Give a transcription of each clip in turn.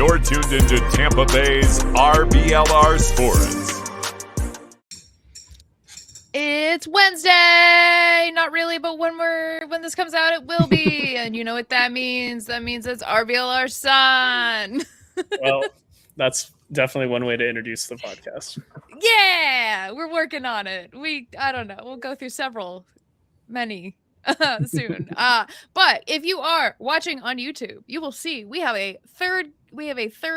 You're tuned into Tampa Bay's RBLR Sports. It's Wednesday. Not really, but when this comes out, it will be. And you know what that means? That means it's RBLR Sun. Well, that's definitely one way to introduce the podcast. Yeah, we're working on it. I don't know. We'll go through many soon. But if you are watching on YouTube, you will see we have a third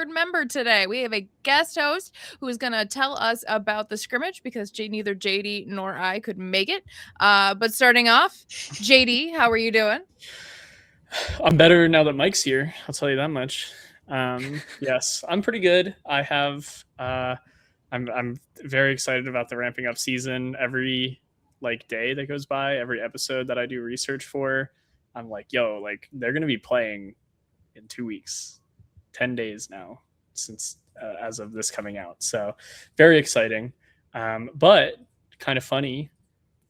member today. We have a guest host who is going to tell us about the scrimmage because neither JD nor I could make it. But starting off, JD, how are you doing? I'm better now that Mike's here. I'll tell you that much. Yes, I'm pretty good. I have I'm very excited about the ramping up season. Every day that goes by, every episode that I do research for, I'm like, yo, they're going to be playing in 2 weeks, 10 days now since as of this coming out. So very exciting. But kind of funny.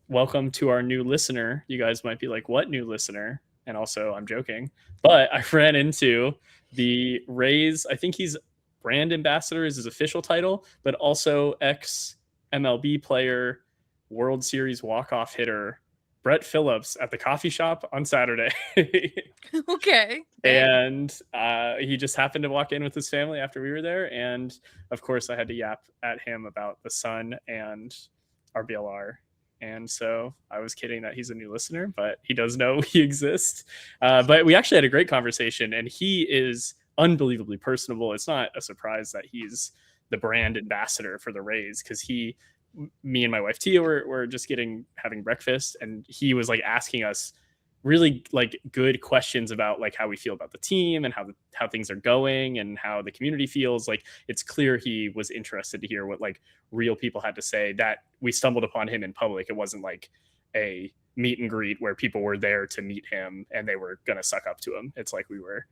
Welcome to our new listener. You guys might be like, what new listener? And also I'm joking, but I ran into the Rays. I think he's brand ambassador is his official title, but also ex MLB player, World Series walk-off hitter, Brett Phillips at the coffee shop on Saturday. Okay. And he just happened to walk in with his family after we were there. And of course I had to yap at him about the Sun and RBLR. And so I was kidding that he's a new listener, but he does know we exist. But we actually had a great conversation, and he is unbelievably personable. It's not a surprise that he's the brand ambassador for the Rays, because me and my wife Tia were just having breakfast, and he was asking us really good questions about how we feel about the team and how things are going and how the community feels. It's clear he was interested to hear what real people had to say, that we stumbled upon him in public. It wasn't a meet and greet where people were there to meet him and they were going to suck up to him. It's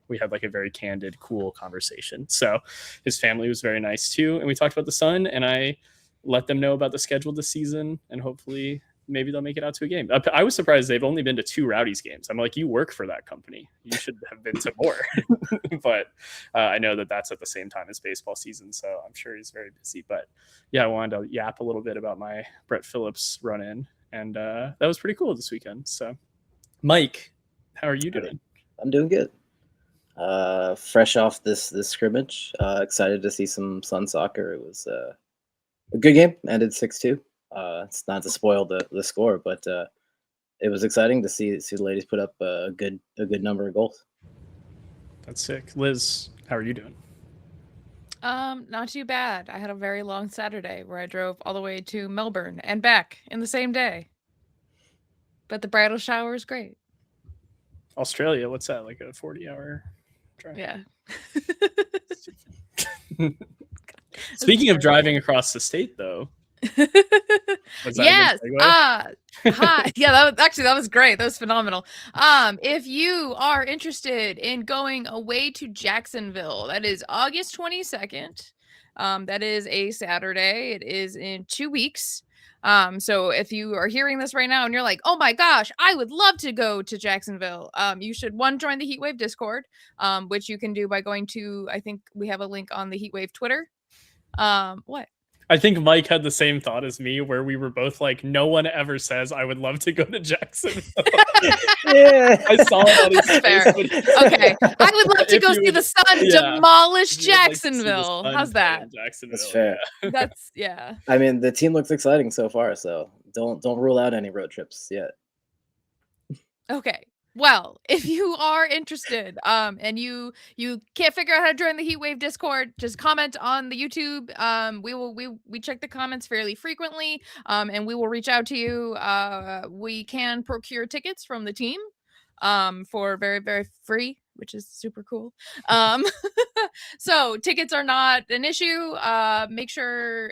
we had a very candid, cool conversation. So his family was very nice too. And we talked about the Sun, and I let them know about the schedule this season, and hopefully maybe they'll make it out to a game. I was surprised they've only been to 2 Rowdies games. I'm like, you work for that company. You should have been to more. But I know that that's at the same time as baseball season, so I'm sure he's very busy. But yeah, I wanted to yap a little bit about my Brett Phillips run-in, and that was pretty cool this weekend. So, Mike, how are you doing? I'm doing good. Fresh off this scrimmage. Excited to see some Sun soccer. It was a good game. Ended 6-2. It's not to spoil the score, but it was exciting to see the ladies put up a good number of goals. That's sick. Liz, how are you doing? Not too bad. I had a very long Saturday where I drove all the way to Melbourne and back in the same day. But the bridal shower is great. Australia, what's that? A 40-hour drive? Yeah. Speaking of driving across the state, though. Yes. Hi. Yeah, that was great. That was phenomenal. If you are interested in going away to Jacksonville, that is August 22nd. That is a Saturday. It is in 2 weeks. So if you are hearing this right now and you're like, oh my gosh, I would love to go to Jacksonville, you should join the Heatwave Discord, which you can do by going to, I think we have a link on the Heatwave Twitter. What? I think Mike had the same thought as me, where we were both like, no one ever says I would love to go to Jacksonville. Yeah. I saw it on his Fair. Okay. I would love to go see the Sun demolish Jacksonville. How's that? That's fair. That's yeah. I mean, the team looks exciting so far, so don't rule out any road trips yet. Okay. Well, if you are interested, and you can't figure out how to join the Heatwave Discord, just comment on the YouTube. We check the comments fairly frequently, and we will reach out to you. We can procure tickets from the team, for very, very free, which is super cool. So tickets are not an issue. Make sure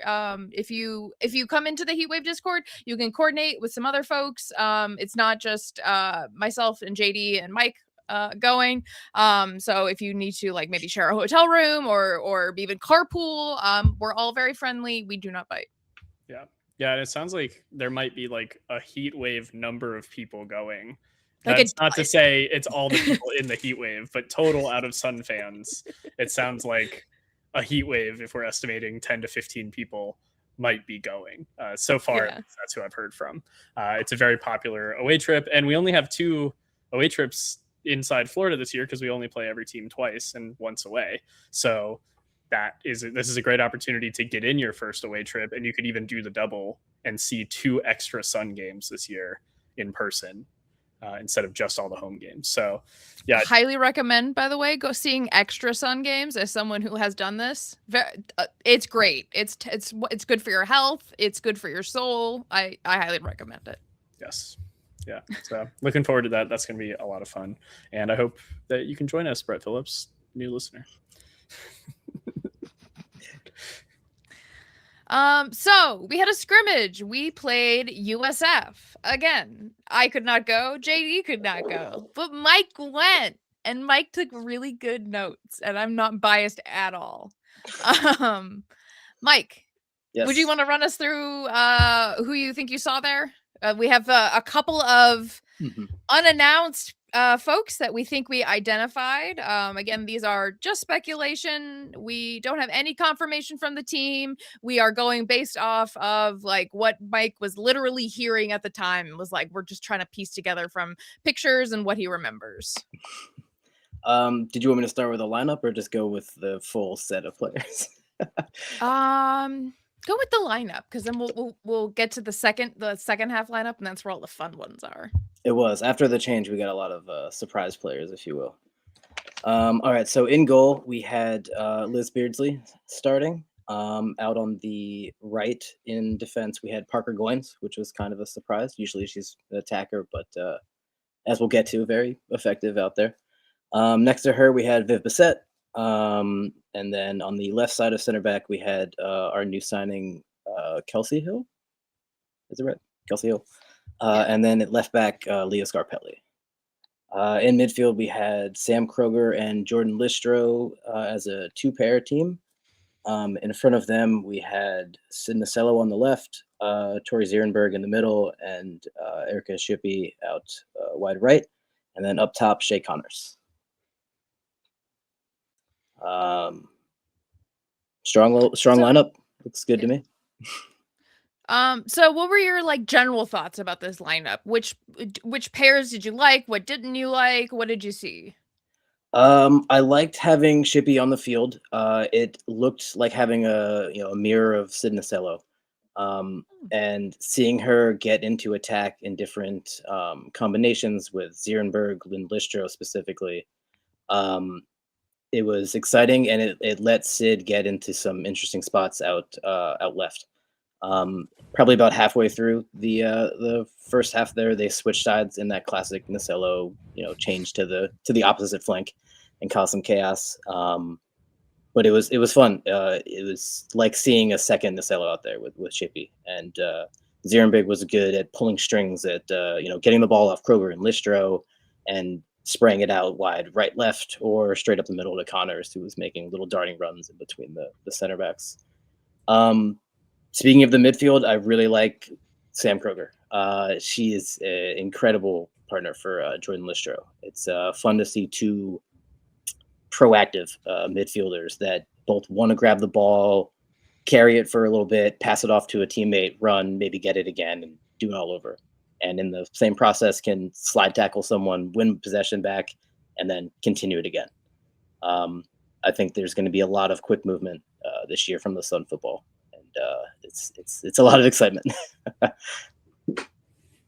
if you come into the Heatwave Discord, you can coordinate with some other folks. It's not just myself and JD and Mike going. So if you need to maybe share a hotel room or even carpool, we're all very friendly. We do not bite. Yeah. And it sounds like there might be a heat wave number of people going. That's not to say it's all the people in the heat wave, but total out of Sun fans, it sounds like a heat wave, if we're estimating 10 to 15 people might be going. So far, Yeah. that's who I've heard from. It's a very popular away trip, and we only have 2 away trips inside Florida this year because we only play every team twice and once away. So this is a great opportunity to get in your first away trip, and you could even do the double and see 2 extra Sun games this year in person. Instead of just all the home games. So yeah, highly recommend, by the way, go seeing extra Sun games as someone who has done this. It's great. It's good for your health. It's good for your soul. I highly recommend it. Yes. Yeah. So looking forward to that. That's going to be a lot of fun. And I hope that you can join us, Brett Phillips, new listener. So we had a scrimmage. We played USF. Again, I could not go. JD could not go. But Mike went. And Mike took really good notes. And I'm not biased at all. Mike, Yes. would you want to run us through who you think you saw there? We have a couple of unannounced folks that we think we identified. Again, these are just speculation. We don't have any confirmation from the team. We are going based off of like what Mike was literally hearing at the time. It was like, we're just trying to piece together from pictures and what he remembers. Did you want me to start with a lineup or just go with the full set of players? Go with the lineup, because then we'll get to the second half lineup, and that's where all the fun ones are. It was. After the change, we got a lot of surprise players, if you will. All right, so in goal, we had Liz Beardsley starting. Out on the right in defense, we had Parker Goins, which was kind of a surprise. Usually she's an attacker, but as we'll get to, very effective out there. Next to her, we had Viv Bissett. And then on the left side of center back, we had our new signing, Kelsey Hill. Is it right? Kelsey Hill. And then at left back, Leah Scarpelli. In midfield, we had Sam Kroger and Jordan Listro as a 2-pair team. In front of them, we had Sid Nasello on the left, Tori Zierenberg in the middle, and Erica Shippey out wide right. And then up top, Shay Connors. Strong lineup. Looks good to me. So what were your like general thoughts about this lineup? Which pairs did you like? What didn't you like? What did you see? I liked having Shippey on the field. It looked like having a mirror of Sid Nasello. And seeing her get into attack in different combinations with Zierenberg, Lynn Listro specifically. It was exciting, and it let Sid get into some interesting spots out left. Probably about halfway through the first half there, they switched sides in that classic Nasello, change to the opposite flank and cause some chaos. But it was fun. It was like seeing a second Nasello out there with Shippey, and Zierenberg was good at pulling strings, at getting the ball off Kroger and Listro, and spraying it out wide, right, left, or straight up the middle to Connors, who was making little darting runs in between the center backs. Speaking of the midfield, I really like Sam Kroger. She is an incredible partner for Jordan Listro. It's fun to see 2 proactive midfielders that both want to grab the ball, carry it for a little bit, pass it off to a teammate, run, maybe get it again, and do it all over. And in the same process can slide tackle someone, win possession back, and then continue it again. I think there's going to be a lot of quick movement this year from the Sun football, and it's a lot of excitement.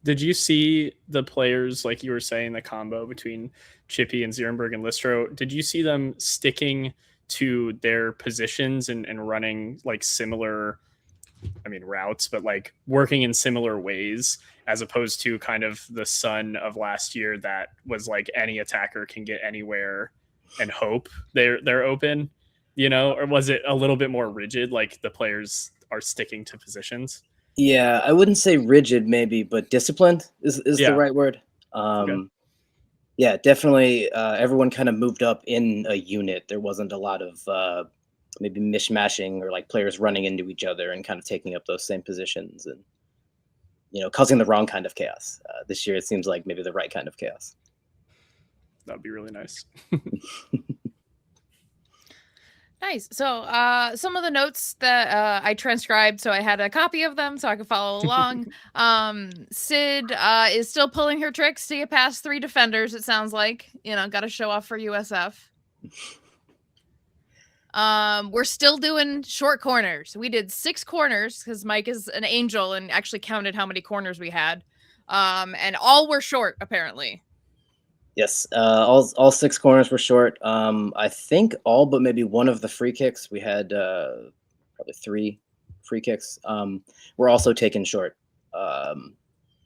Did you see the players, like you were saying, the combo between Chippy and Zierenberg and Listro? Did you see them sticking to their positions and running like similar, routes, but like working in similar ways, as opposed to kind of the Sun of last year that was like any attacker can get anywhere and hope they're open, or was it a little bit more rigid, like the players are sticking to positions? Yeah, I wouldn't say rigid maybe, but disciplined is the right word. Okay. Yeah, definitely everyone kind of moved up in a unit. There wasn't a lot of maybe mishmashing or like players running into each other and kind of taking up those same positions. And causing the wrong kind of chaos. This year, it seems like maybe the right kind of chaos. That'd be really nice. Nice. So some of the notes that I transcribed, so I had a copy of them so I could follow along. Sid is still pulling her tricks to get past 3 defenders, it sounds like. Got to show off for USF. We're still doing short corners. We did 6 corners because Mike is an angel and actually counted how many corners we had. And all were short, apparently. Yes, all 6 corners were short. I think all but maybe one of the free kicks. We had probably 3 free kicks. Were also taken short,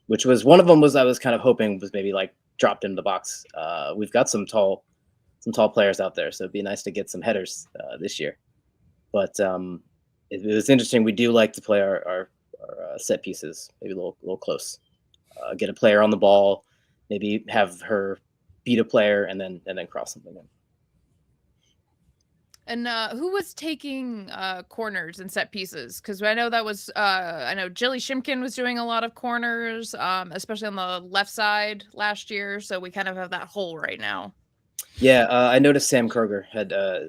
which was one of them was I was kind of hoping was maybe like dropped into the box. We've got some tall players out there, so it'd be nice to get some headers this year. But it was interesting. We do like to play our set pieces maybe a little close. Get a player on the ball, maybe have her beat a player and then cross something in. And who was taking corners and set pieces? Because I know that was I know Jilly Shimkin was doing a lot of corners, especially on the left side last year. So we kind of have that hole right now. Yeah, I noticed Sam Kroger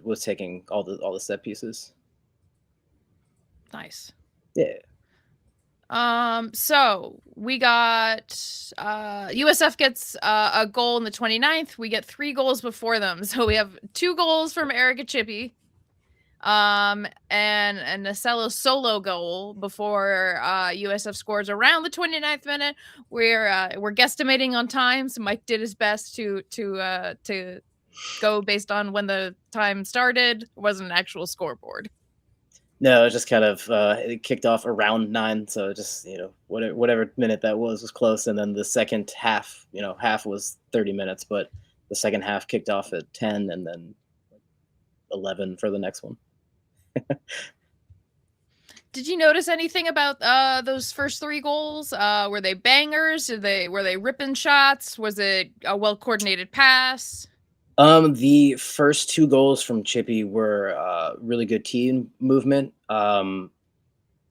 was taking all the set pieces. Nice. Yeah. So we got USF gets a goal in the 29th. We get 3 goals before them. So we have 2 goals from Erica Chippy, and a Nacello solo goal before USF scores around the 29th minute. We're guesstimating on time, so Mike did his best to go based on when the time started. It wasn't an actual scoreboard. No, it just kind of it kicked off around 9, so just whatever minute that was close, and then the second half, half was 30 minutes, but the second half kicked off at 10, and then 11 for the next one. Did you notice anything about those first 3 goals? Were they bangers? Were they ripping shots? Was it a well coordinated pass? The first 2 goals from Chippy were really good team movement. And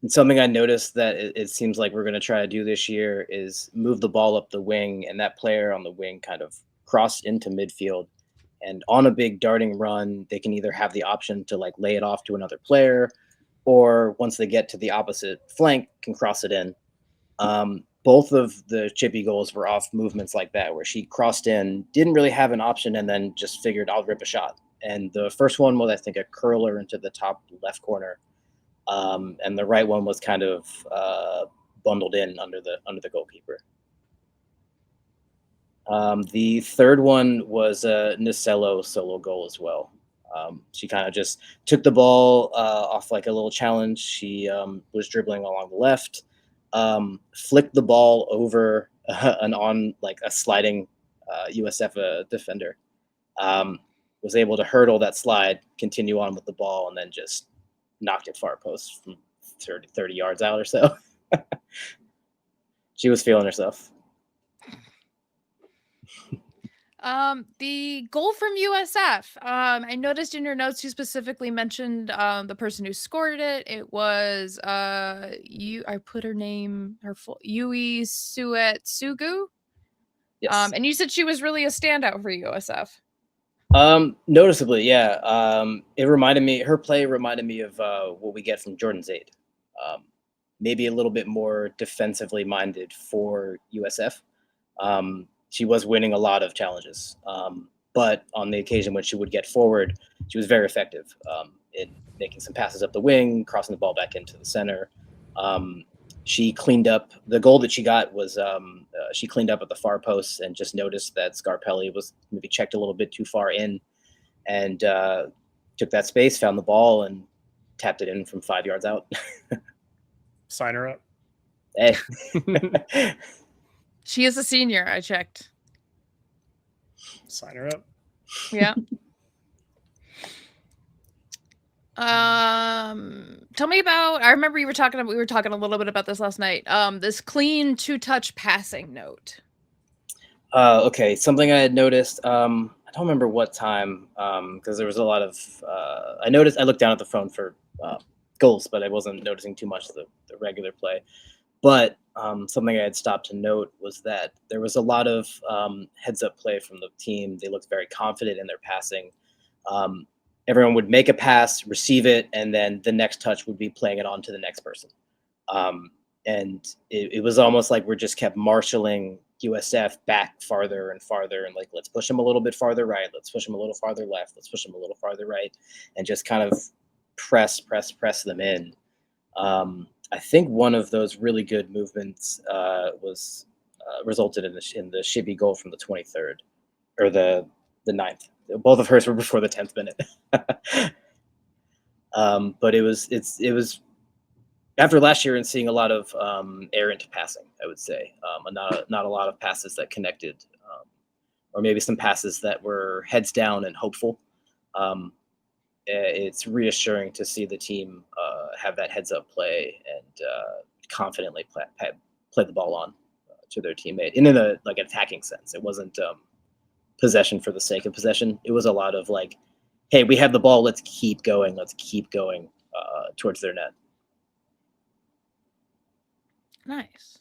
something I noticed that it seems like we're going to try to do this year is move the ball up the wing, and that player on the wing kind of crossed into midfield. And on a big darting run, they can either have the option to like lay it off to another player, or once they get to the opposite flank, can cross it in. Both of the Chippy goals were off movements like that, where she crossed in, didn't really have an option, and then just figured I'll rip a shot. And the first one was, I think, a curler into the top left corner, and the right one was kind of bundled in under the goalkeeper. The third one was a Nacello solo goal as well. She kind of just took the ball off like a little challenge. She was dribbling along the left. Flicked the ball over a sliding USF defender. Was able to hurdle that slide, continue on with the ball, and then just knocked it far post from 30 yards out or so. She was feeling herself. The goal from USF. I noticed in your notes you specifically mentioned the person who scored it. It was I put her name, Yui Suetsugu. Yes. And you said she was really a standout for USF. Noticeably, yeah. Her play reminded me of what we get from Jordan Zaid. Maybe a little bit more defensively minded for USF. She was winning a lot of challenges, but on the occasion when she would get forward, she was very effective in making some passes up the wing, crossing the ball back into the center. She cleaned up the goal that she got was she cleaned up at the far post and just noticed that Scarpelli was maybe checked a little bit too far in, and took that space, found the ball, and tapped it in from 5 yards out. Sign her up. Hey. She is a senior, I checked. Sign her up. Yeah. Tell me about, I remember we were talking a little bit about this last night. This clean 2-touch passing note. Okay, something I had noticed. I don't remember what time, because there was a lot of. I looked down at the phone for goals, but I wasn't noticing too much the regular play. But something I had stopped to note was that there was a lot of heads-up play from the team. They looked very confident in their passing. Everyone would make a pass, receive it, and then the next touch would be playing it on to the next person. And it was almost like we're just kept marshaling USF back farther and farther, and like, let's push them a little bit farther right, let's push them a little farther left, let's push them a little farther right, and just kind of press them in. I think one of those really good movements was resulted in the Shibby goal from the 23rd or the 9th. Both of hers were before the 10th minute. But it was after last year and seeing a lot of errant passing, I would say, not a lot of passes that connected, or maybe some passes that were heads down and hopeful. It's reassuring to see the team have that heads up play and confidently play the ball on to their teammate, and in a like attacking sense. It wasn't possession for the sake of possession. It was a lot of like, hey, we have the ball, let's keep going towards their net. Nice.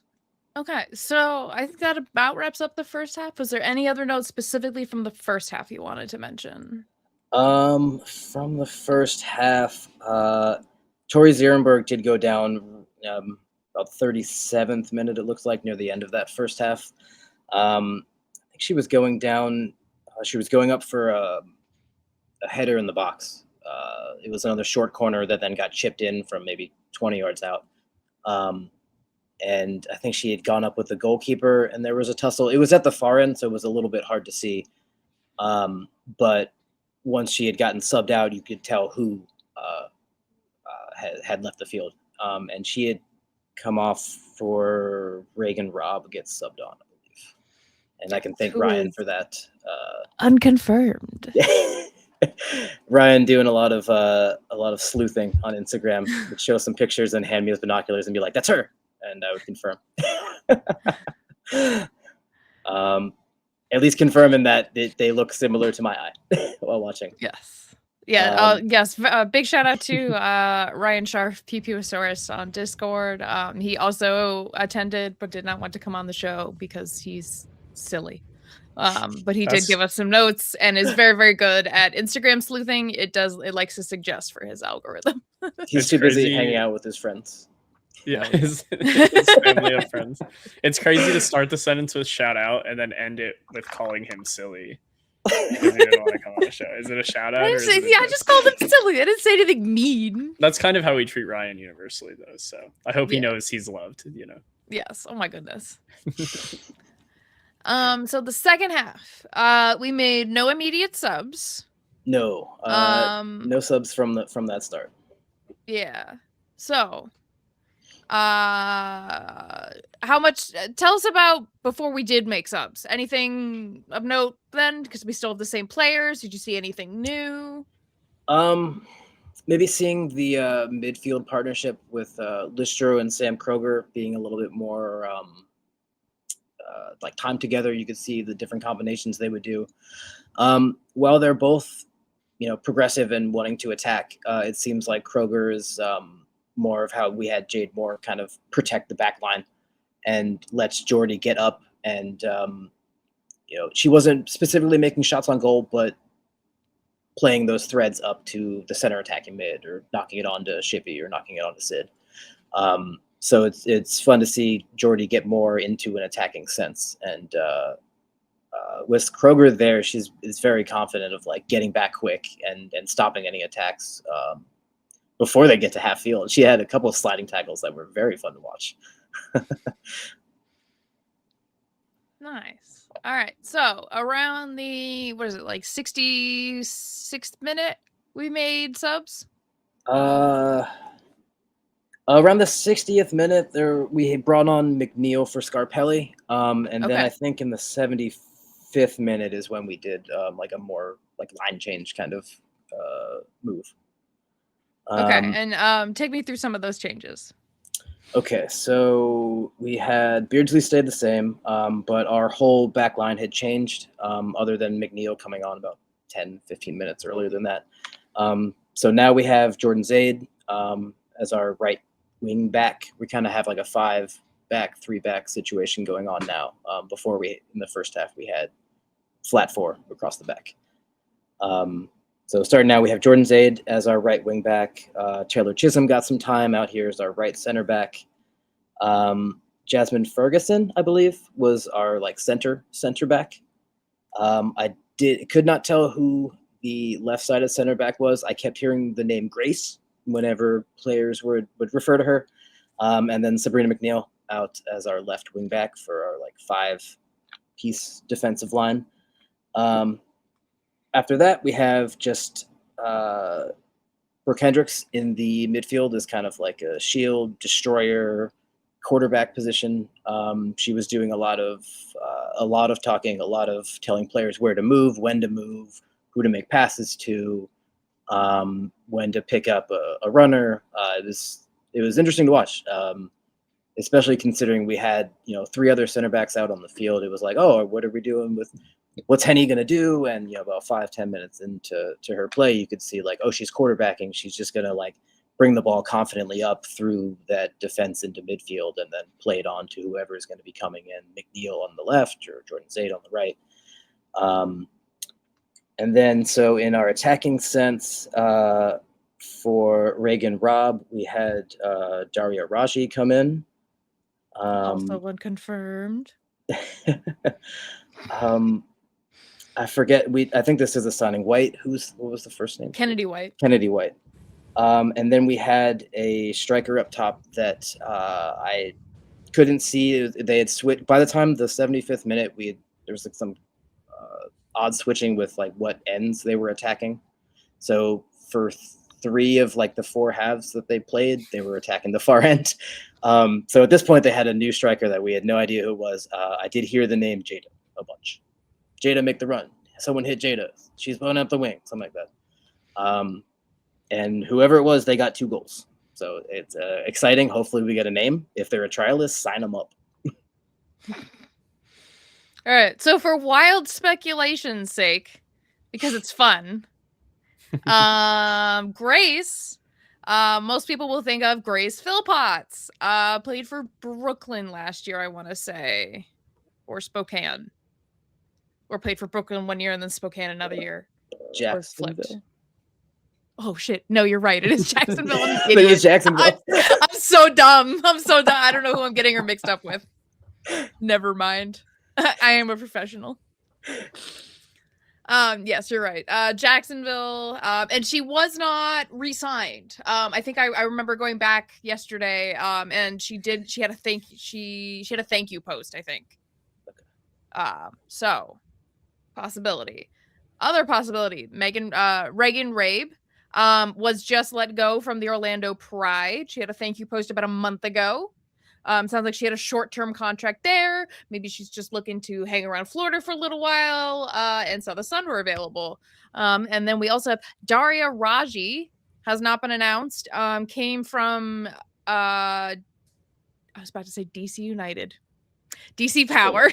Okay, so I think that about wraps up the first half. Was there any other notes specifically from the first half you wanted to mention? From the first half, Tori Zierenberg did go down about 37th minute, it looks like, near the end of that first half. I think she was going down, she was going up for a header in the box. It was another short corner that then got chipped in from maybe 20 yards out. And I think she had gone up with the goalkeeper, and there was a tussle. It was at the far end, so it was a little bit hard to see. But once she had gotten subbed out, you could tell who had left the field. And she had come off for Reagan Robb gets subbed on, I believe. And I can thank Ryan for that. Unconfirmed. Ryan doing a lot of sleuthing on Instagram. Would show some pictures and hand me with binoculars and be like, "That's her," and I would confirm. At least confirming that they look similar to my eye while watching. Yes. Yeah. Yes. Big shout out to Ryan Scharf, PPosaurus on Discord. He also attended but did not want to come on the show because he's silly. But he did give us some notes and is very, very good at Instagram sleuthing. It likes to suggest for his algorithm. He's too busy hanging out with his friends. Yeah, his family of friends. It's crazy to start the sentence with shout out and then end it with calling him silly. Because he didn't want to come on the show. Is it a shout out? I just called him silly. I didn't say anything mean. That's kind of how we treat Ryan universally, though. So I hope he knows he's loved. Yes. Oh my goodness. So the second half, we made no immediate subs. No. No subs from that start. Yeah. So, how much? Tell us about before we did make subs. Anything of note then? Because we still have the same players. Did you see anything new? Maybe seeing the midfield partnership with Listro and Sam Kroger being a little bit more like time together. You could see the different combinations they would do. While they're both, progressive and wanting to attack, it seems like Kroger is more of how we had Jade Moore kind of protect the back line and lets Jordy get up. And, she wasn't specifically making shots on goal, but playing those threads up to the center attacking mid or knocking it onto Shippy or knocking it onto Sid. So it's fun to see Jordy get more into an attacking sense. And with Kroger there, is very confident of like getting back quick and stopping any attacks before they get to half field. She had a couple of sliding tackles that were very fun to watch. Nice. All right. So around the 66th minute, we made subs. Around the 60th minute, we had brought on McNeil for Scarpelli, and then I think in the 75th minute is when we did like a more like line change kind of move. Okay, and take me through some of those changes. Okay, so we had Beardsley stayed the same, but our whole back line had changed, other than McNeil coming on about 10, 15 minutes earlier than that. So now we have Jordan Zaid as our right wing back. We kind of have like a 5 back, 3-back situation going on now. Before in the first half, we had flat 4 across the back. So starting now, we have Jordan Zaid as our right wing back. Taylor Chisholm got some time out here as our right center back. Jasmine Ferguson, I believe, was our center back. I could not tell who the left-sided center back was. I kept hearing the name Grace whenever players would refer to her. And then Sabrina McNeil out as our left wing back for our 5-piece defensive line. After that, we have just Brooke Hendricks in the midfield as kind of like a shield destroyer quarterback position. She was doing a lot of talking, a lot of telling players where to move, when to move, who to make passes to, when to pick up a runner. It was interesting to watch, especially considering we had 3 other center backs out on the field. It was like, oh, what are we doing with? What's Henny going to do? And about 5-10 minutes into her play, you could see oh, she's quarterbacking. She's just going to bring the ball confidently up through that defense into midfield and then play it on to whoever is going to be coming in, McNeil on the left or Jordan Zaid on the right. And then so in our attacking sense, for Reagan Robb, we had Daria Raji come in. Also unconfirmed. I forget. I think this is a signing. White. What was the first name? Kennedy White. Kennedy White. And then we had a striker up top that I couldn't see. They had switched by the time the 75th minute. There was some odd switching with what ends they were attacking. So for 3 of the 4 halves that they played, they were attacking the far end. So at this point, they had a new striker that we had no idea who it was. I did hear the name Jada a bunch. Jada, make the run. Someone hit Jada. She's blowing up the wing, something like that. And whoever it was, they got 2 goals. So it's exciting. Hopefully we get a name. If they're a trialist, sign them up. All right. So for wild speculation's sake, because it's fun, Grace, most people will think of Grace Philpotts, played for Brooklyn last year, I want to say, or Spokane, or played for Brooklyn 1 year and then Spokane another year. Jacksonville. Oh shit! No, you're right. It is Jacksonville. I'm an It idiot. is Jacksonville. I'm so dumb. I don't know who I'm getting her mixed up with. Never mind. I am a professional. Yes, you're right. Jacksonville, and she was not re-signed. I think I remember going back yesterday, and she had a thank you post, I think. So possibility. Other possibility, Reagan Rabe, was just let go from the Orlando Pride. She had a thank you post about a month ago. Sounds like she had a short-term contract there. Maybe she's just looking to hang around Florida for a little while, and saw the Sun were available. And then we also have Daria Raji, has not been announced. Came from, I was about to say DC United. DC Power.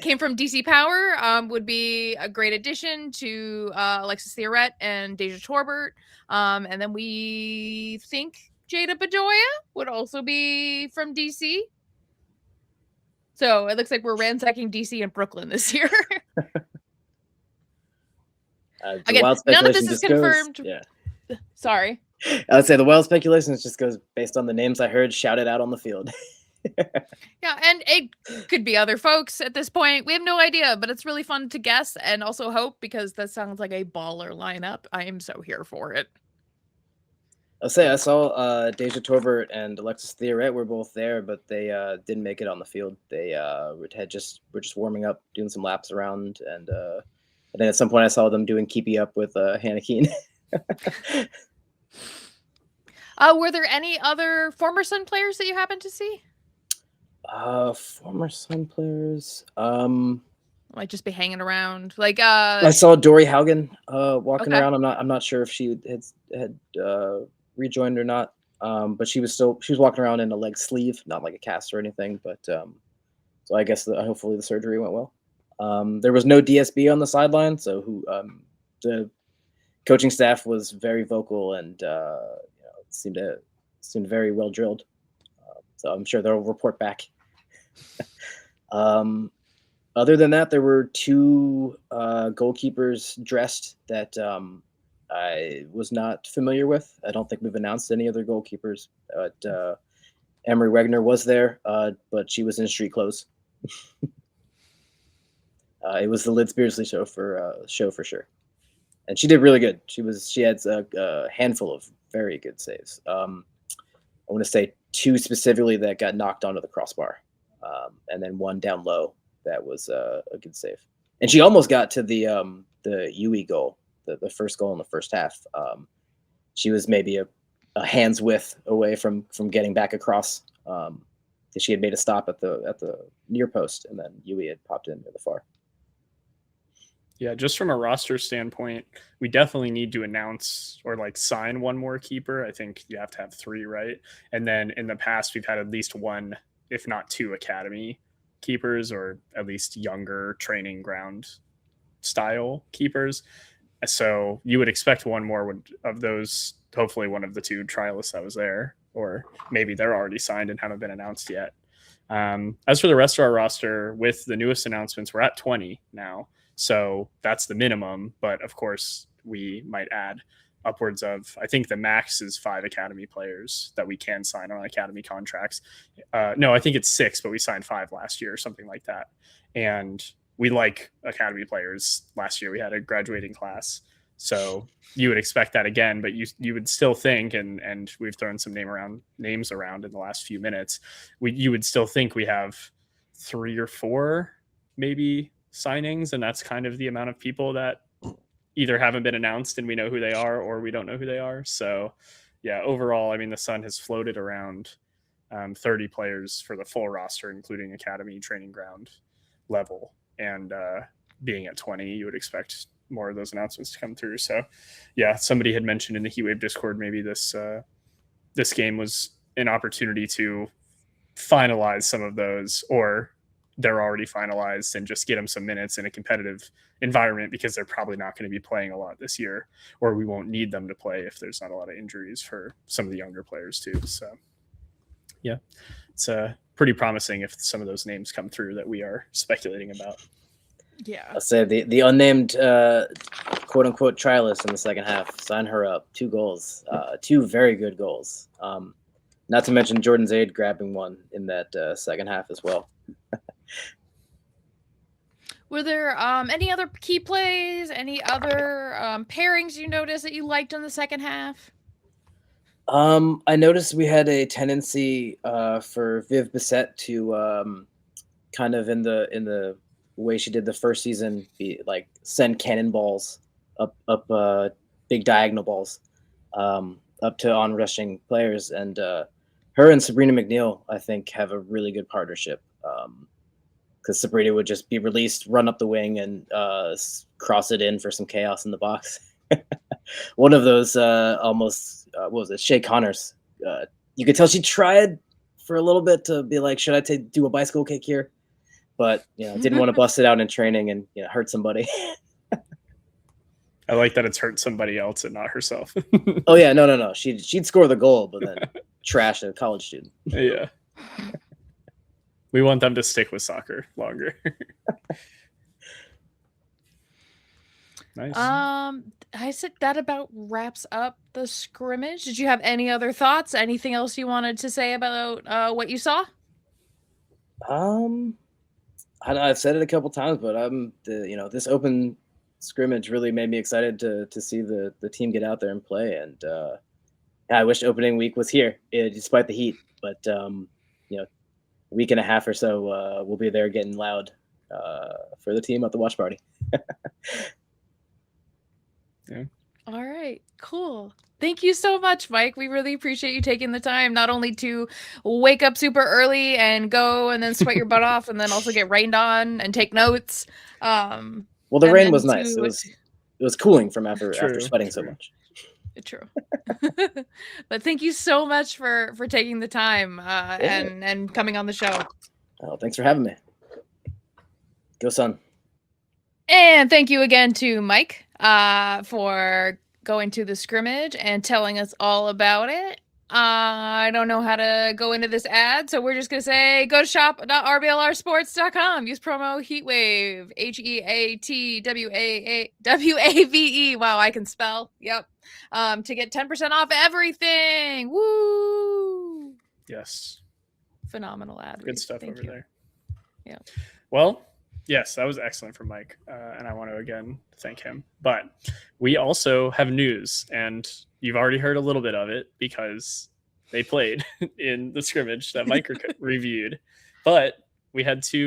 Came from DC Power, would be a great addition to Alexis Theoret and Deja Torbert. And then we think Jada Bedoya would also be from DC. So it looks like we're ransacking DC and Brooklyn this year. Again, none of this is confirmed. Sorry. I would say the wild speculations just goes based on the names I heard shouted out on the field. Yeah, and it could be other folks at this point. We have no idea, but it's really fun to guess and also hope, because that sounds like a baller lineup. I am so here for it. I'll say I saw Deja Torbert and Alexis Theoret were both there, but they didn't make it on the field. They were just warming up, doing some laps around, and then at some point I saw them doing keepy up with Hannah Keene. Were there any other former Sun players that you happened to see? Former Sun players. Might just be hanging around. Like I saw Dory Haugen walking Okay. around. I'm not sure if she had rejoined or not. But she was walking around in a leg sleeve, not like a cast or anything. But so I guess hopefully the surgery went well. There was no DSB on the sideline, so the coaching staff was very vocal and seemed to seemed very well drilled. So I'm sure they'll report back. Other than that, there were 2 goalkeepers dressed that I was not familiar with. I don't think we've announced any other goalkeepers. But Emery Wegner was there, but she was in street clothes. It was the Lids Beardsley show for sure, and she did really good. She had a handful of very good saves. I want to say 2 specifically that got knocked onto the crossbar, and then 1 down low that was a good save. And she almost got to the UE goal, the first goal in the first half. She was maybe a hand's width away from getting back across. She had made a stop at the near post, and then UE had popped in near the far. Yeah, just from a roster standpoint, we definitely need to announce or like sign 1 more keeper. I think you have to have 3, right? And then in the past, we've had at least 1, if not 2, academy keepers, or at least younger training ground style keepers. So you would expect 1 more of those, hopefully one of the 2 trialists that was there, or maybe they're already signed and haven't been announced yet. As for the rest of our roster, with the newest announcements, we're at 20 now. So that's the minimum, but of course we might add upwards of, I think the max is 5 academy players that we can sign on academy contracts. No, I think it's 6, but we signed 5 last year or something like that. And we like academy players. Last year we had a graduating class. So you would expect that again, but you would still think, and we've thrown some names around in the last few minutes, you would still think we have 3 or 4 maybe signings, and that's kind of the amount of people that either haven't been announced and we know who they are, or we don't know who they are. So yeah, overall, I mean, the Sun has floated around 30 players for the full roster, including academy training ground level, and being at 20, you would expect more of those announcements to come through. So yeah, somebody had mentioned in the Heatwave Discord, maybe this game was an opportunity to finalize some of those, or they're already finalized, and just get them some minutes in a competitive environment, because they're probably not going to be playing a lot this year, or we won't need them to play if there's not a lot of injuries for some of the younger players too. So yeah, it's pretty promising if some of those names come through that we are speculating about. Yeah. I'll say the unnamed quote unquote trialist in the second half, sign her up. 2 goals, 2 very good goals. Not to mention Jordan Zaid grabbing 1 in that second half as well. Were there any other key plays, any other pairings you noticed that you liked in the second half? I noticed we had a tendency for Viv Bissett to kind of in the way she did the first season, be like send cannonballs up big diagonal balls up to on-rushing players, and her and Sabrina McNeil, I think, have a really good partnership. Because Sabrina would just be released, run up the wing, and cross it in for some chaos in the box. One of those almost, what was it, Shay Connors. You could tell she tried for a little bit to be like, should I do a bicycle kick here? But didn't want to bust it out in training and hurt somebody. I like that it's hurt somebody else and not herself. Oh yeah, no. She'd score the goal, but then trash a college student. Yeah. We want them to stick with soccer longer. Nice. I said that about wraps up the scrimmage. Did you have any other thoughts? Anything else you wanted to say about what you saw? I've said it a couple times, but this open scrimmage really made me excited to see the team get out there and play. And I wish opening week was here, despite the heat. But week and a half or so, we'll be there getting loud for the team at the watch party. Yeah. All right, cool. Thank you so much, Mike. We really appreciate you taking the time, not only to wake up super early and go and then sweat your butt off and then also get rained on and take notes. Well, the rain was nice. It was cooling from after sweating so much. True. But thank you so much for taking the time and coming on the show. Oh, thanks for having me. Go Sun. And thank you again to Mike for going to the scrimmage and telling us all about it. I don't know how to go into this ad, so we're just going to say go to shop.rblrsports.com. Use promo HEATWAVE, HEATWAVE. Wow, I can spell. Yep. To get 10% off everything. Woo! Yes. Phenomenal ad. Good read. stuff Thank over you. there. Yeah. Well, yes, that was excellent from Mike. And I want to again thank him. But we also have news, and you've already heard a little bit of it because they played in the scrimmage that Mike reviewed. But we had we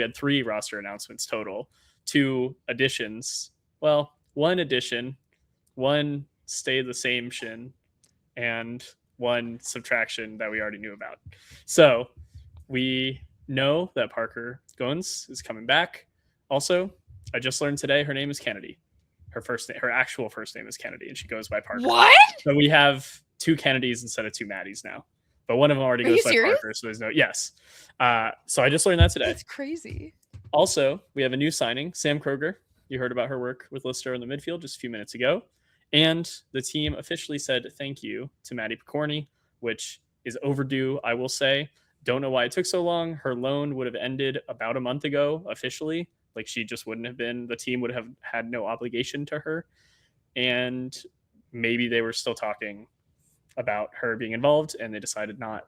had 3 roster announcements total, 2 additions. Well, 1 addition, 1 stay the same shin, and 1 subtraction that we already knew about. So we know that Parker Goins is coming back. Also, I just learned today her name is Kennedy. Her actual first name is Kennedy, and she goes by Parker. What? So we have 2 Kennedys instead of 2 Maddies now. But one of them already goes by Parker, so there's no yes. So I just learned that today. That's crazy. Also, we have a new signing, Sam Kroger. You heard about her work with Lister in the midfield just a few minutes ago. And the team officially said thank you to Maddie Picorni, which is overdue, I will say. Don't know why it took so long. Her loan would have ended about a month ago officially. Like she just wouldn't have been, the team would have had no obligation to her. And maybe they were still talking about her being involved and they decided not.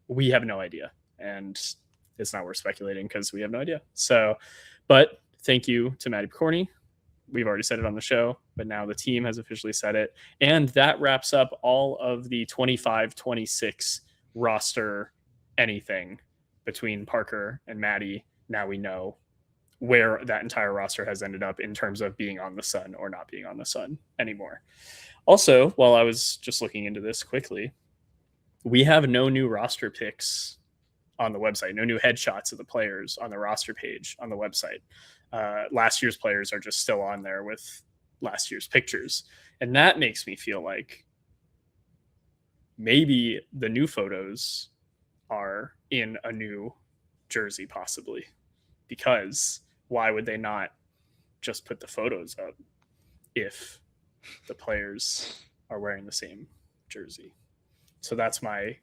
We have no idea. And it's not worth speculating because we have no idea. So, but thank you to Maddie Picorni. We've already said it on the show, but now the team has officially said it. And that wraps up all of the 25-26 roster anything between Parker and Maddie. Now we know where that entire roster has ended up in terms of being on the Sun or not being on the Sun anymore. Also, while I was just looking into this quickly, we have no new roster picks on the website, no new headshots of the players on the roster page on the website. Last year's players are just still on there with last year's pictures. And that makes me feel like maybe the new photos are in a new jersey, possibly, because why would they not just put the photos up if the players are wearing the same jersey? So that's my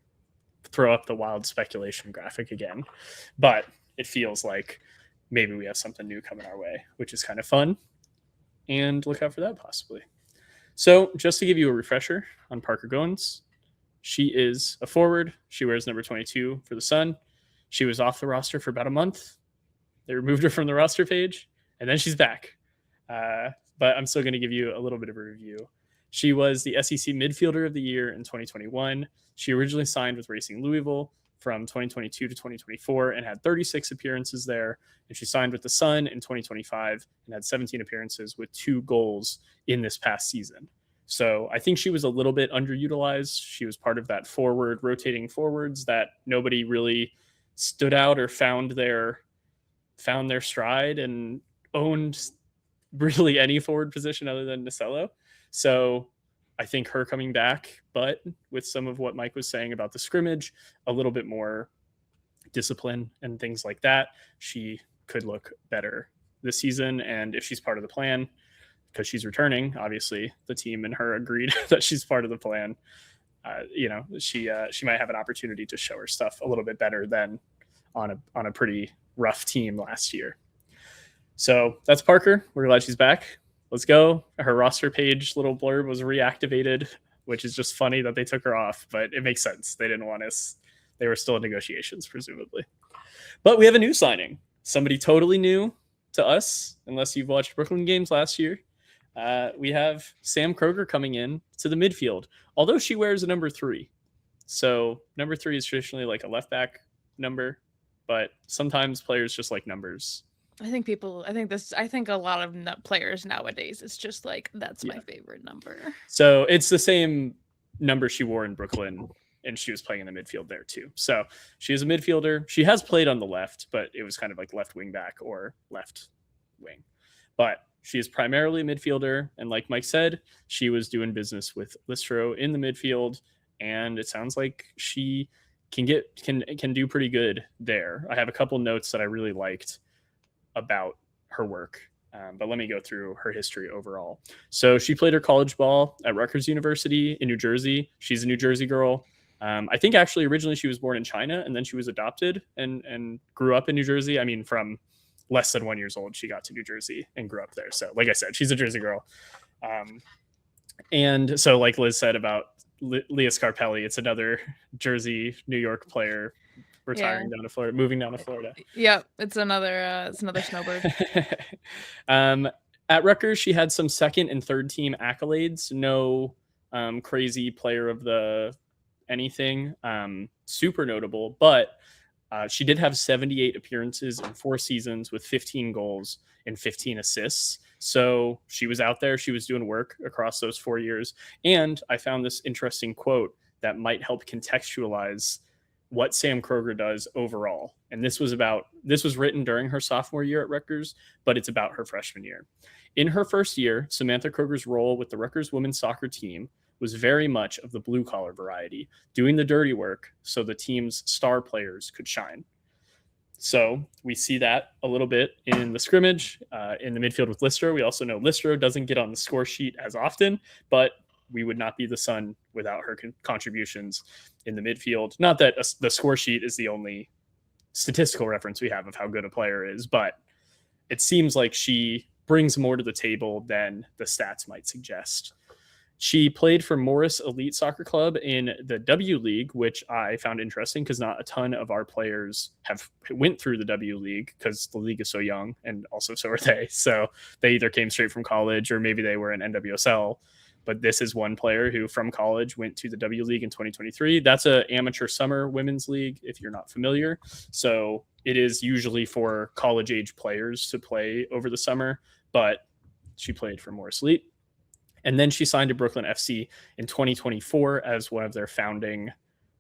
throw up the wild speculation graphic again, but it feels like maybe we have something new coming our way, which is kind of fun, and look out for that possibly. So just to give you a refresher on Parker Goins, she is a forward. She wears number 22 for the Sun. She was off the roster for about a month. They removed her from the roster page, and then she's back. But I'm still going to give you a little bit of a review. She was the SEC Midfielder of the Year in 2021. She originally signed with Racing Louisville from 2022 to 2024 and had 36 appearances there. And she signed with the Sun in 2025 and had 17 appearances with 2 goals in this past season. So I think she was a little bit underutilized. She was part of that rotating forwards that nobody really stood out or found their stride and owned really any forward position other than Nasello. So I think her coming back, but with some of what Mike was saying about the scrimmage, a little bit more discipline and things like that, she could look better this season. And if she's part of the plan, because she's returning, obviously the team and her agreed that she's part of the plan. She might have an opportunity to show her stuff a little bit better than on a pretty rough team last year. So that's Parker. We're glad she's back. Let's go. Her roster page little blurb was reactivated, which is just funny that they took her off, but it makes sense. They didn't want us. They were still in negotiations, presumably. But we have a new signing. Somebody totally new to us, unless you've watched Brooklyn games last year. We have Sam Kroger coming in to the midfield, although she wears a number 3. So number 3 is traditionally like a left back number, but sometimes players just like numbers. I think a lot of players nowadays, it's just like, that's my favorite number. So it's the same number she wore in Brooklyn, and she was playing in the midfield there too. So she is a midfielder. She has played on the left, but it was kind of like left wing back or left wing. But she is primarily a midfielder. And like Mike said, she was doing business with Listro in the midfield. And it sounds like she can do pretty good there. I have a couple notes that I really liked about her work. But let me go through her history overall. So she played her college ball at Rutgers University in New Jersey. She's a New Jersey girl. I think actually originally she was born in China and then she was adopted and grew up in New Jersey. I mean, from less than 1 year old, she got to New Jersey and grew up there. So like I said, she's a Jersey girl. And so like Liz said about Leah Scarpelli, it's another Jersey, New York player retiring down to Florida, moving down to Florida. Yep, it's another snowbird. At Rutgers, she had some second and third team accolades. No crazy player of the anything super notable, but she did have 78 appearances in 4 seasons with 15 goals and 15 assists. So she was out there. She was doing work across those 4 years. And I found this interesting quote that might help contextualize what Sam Kroger does overall. And this was written during her sophomore year at Rutgers, but it's about her freshman year. In her first year, Samantha Kroger's role with the Rutgers women's soccer team was very much of the blue collar variety, doing the dirty work so the team's star players could shine. So we see that a little bit in the scrimmage, in the midfield with Listro. We also know Listro doesn't get on the score sheet as often, but we would not be the Sun without her contributions in the midfield. Not that the score sheet is the only statistical reference we have of how good a player is, but it seems like she brings more to the table than the stats might suggest. She played for Morris Elite Soccer Club in the W League, which I found interesting because not a ton of our players went through the W League because the league is so young, and also so are they. So they either came straight from college or maybe they were in NWSL. But this is one player who from college went to the W League in 2023. That's an amateur summer women's league, if you're not familiar. So it is usually for college age players to play over the summer, but she played for Morris Elite. And then she signed to Brooklyn FC in 2024 as one of their founding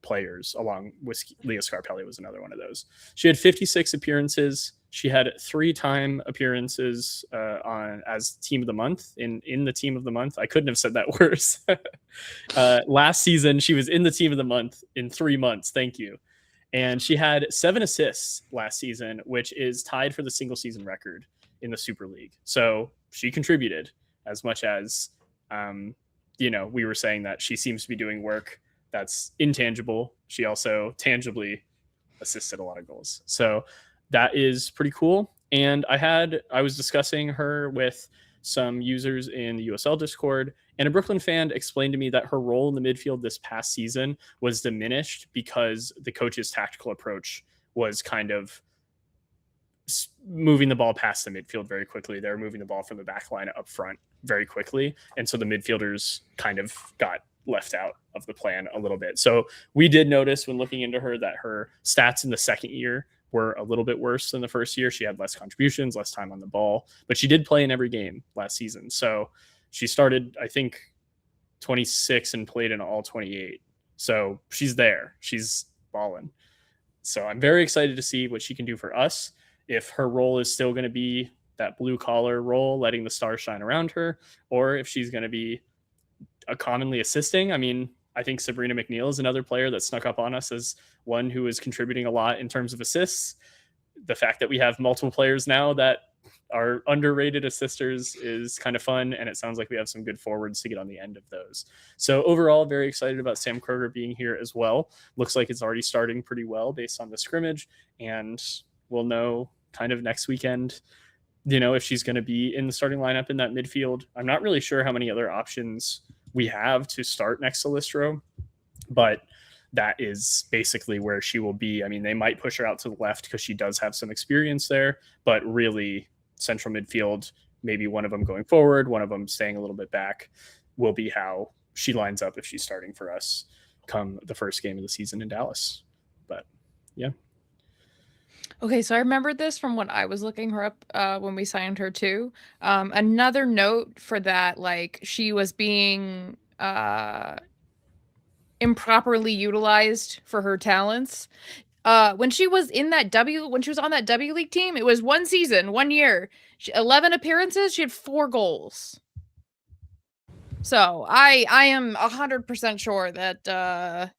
players, along with Leah Scarpelli was another one of those. She had 56 appearances. She had 3-time appearances as team of the month in the team of the month. I couldn't have said that worse. Last season, she was in the team of the month in 3 months. Thank you. And she had 7 assists last season, which is tied for the single season record in the Super League. So she contributed as much as, we were saying that she seems to be doing work that's intangible. She also tangibly assisted a lot of goals. So that is pretty cool. And I was discussing her with some users in the USL Discord, and a Brooklyn fan explained to me that her role in the midfield this past season was diminished because the coach's tactical approach was kind of moving the ball past the midfield very quickly. They were moving the ball from the back line up front very quickly. And so the midfielders kind of got left out of the plan a little bit. So we did notice when looking into her that her stats in the second year were a little bit worse than the first year. She had less contributions, less time on the ball, but she did play in every game last season. So she started, I think, 26 and played in all 28. So she's there. She's balling. So I'm very excited to see what she can do for us. If her role is still going to be that blue collar role, letting the stars shine around her, or if she's going to be commonly assisting. I mean, I think Sabrina McNeil is another player that snuck up on us as one who is contributing a lot in terms of assists. The fact that we have multiple players now that are underrated assisters is kind of fun, and it sounds like we have some good forwards to get on the end of those. So overall, very excited about Sam Kroger being here as well. Looks like it's already starting pretty well based on the scrimmage, and we'll know kind of next weekend, if she's going to be in the starting lineup in that midfield. I'm not really sure how many other options we have to start next to Listro, but that is basically where she will be. I mean, they might push her out to the left because she does have some experience there, but really central midfield, maybe one of them going forward, one of them staying a little bit back, will be how she lines up if she's starting for us come the first game of the season in Dallas. But yeah. Okay, so I remembered this from when I was looking her up when we signed her too. Another note for that, like she was being improperly utilized for her talents. When she was on that W League team, it was 1 season, 1 year, 11 appearances, she had 4 goals. So I am 100% sure that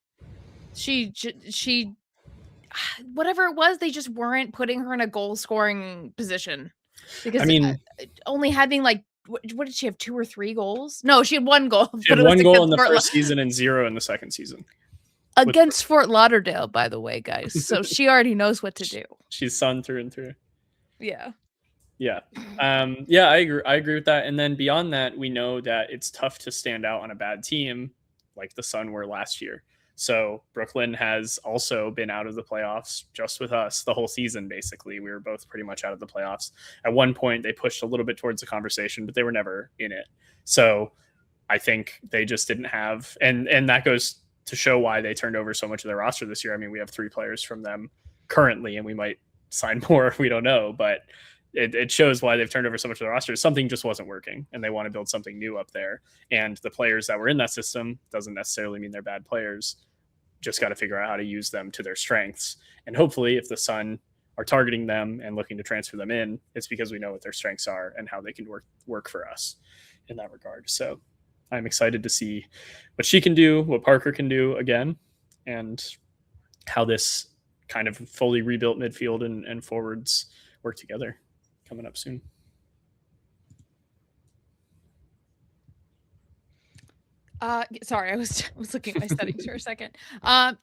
she whatever it was, they just weren't putting her in a goal scoring position. Because I mean, only having like what did she have, 2 or 3 goals? No, she had 1 goal. she had but it was 1 goal in against the Fort first season and 0 in the second season. against Fort Lauderdale, by the way, guys. So she already knows what to do. She's Sun through and through. Yeah. Yeah. Yeah, I agree with that. And then beyond that, we know that it's tough to stand out on a bad team like the Sun were last year. So Brooklyn has also been out of the playoffs just with us the whole season. Basically, we were both pretty much out of the playoffs. At one point, they pushed a little bit towards the conversation, but they were never in it. So I think they just didn't have, and that goes to show why they turned over so much of their roster this year. I mean, we have 3 players from them currently, and we might sign more. We don't know, but it shows why they've turned over so much of their roster. Something just wasn't working, and they want to build something new up there. And the players that were in that system doesn't necessarily mean they're bad players. Just got to figure out how to use them to their strengths. And hopefully, if the Sun are targeting them and looking to transfer them in, it's because we know what their strengths are and how they can work for us in that regard. So I'm excited to see what she can do, what Parker can do again, and how this kind of fully rebuilt midfield and forwards work together coming up soon. Sorry, I was looking at my settings for a second.